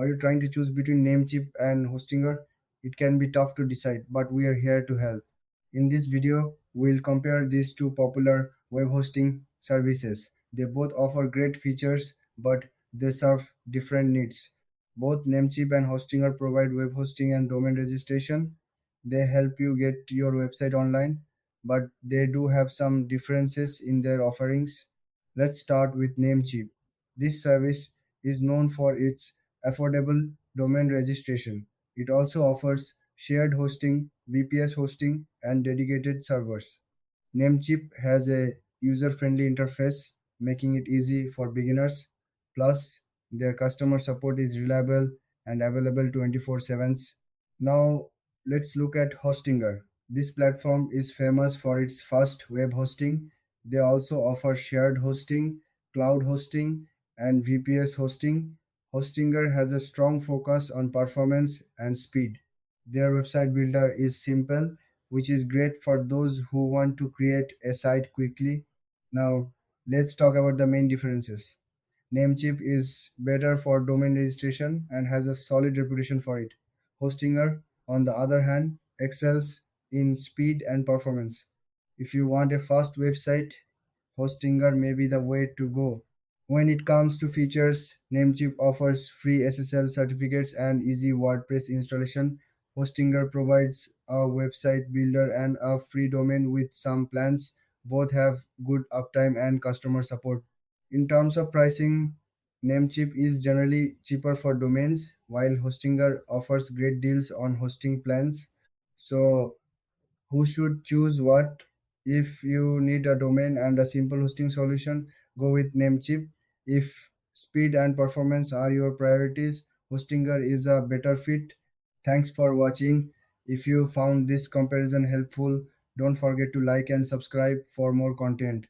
Are you trying to choose between Namecheap and Hostinger? It can be tough to decide, but we are here to help. In this video, we'll compare these two popular web hosting services. They both offer great features, but they serve different needs. Both Namecheap and Hostinger provide web hosting and domain registration. They help you get your website online, but they do have some differences in their offerings. Let's start with Namecheap. This service is known for its affordable domain registration. It also offers shared hosting, VPS hosting, and dedicated servers. Namecheap has a user friendly interface, making it easy for beginners. Plus, their customer support is reliable and available 24/7. Now, let's look at Hostinger. This platform is famous for its fast web hosting. They also offer shared hosting, cloud hosting, and VPS hosting. Hostinger has a strong focus on performance and speed. Their website builder is simple, which is great for those who want to create a site quickly. Now, let's talk about the main differences. Namecheap is better for domain registration and has a solid reputation for it. Hostinger, on the other hand, excels in speed and performance. If you want a fast website, Hostinger may be the way to go. When it comes to features, Namecheap offers free SSL certificates and easy WordPress installation. Hostinger provides a website builder and a free domain with some plans. Both have good uptime and customer support. In terms of pricing, Namecheap is generally cheaper for domains, while Hostinger offers great deals on hosting plans. So, who should choose what? If you need a domain and a simple hosting solution, go with Namecheap. If speed and performance are your priorities, Hostinger is a better fit. Thanks for watching. If you found this comparison helpful, don't forget to like and subscribe for more content.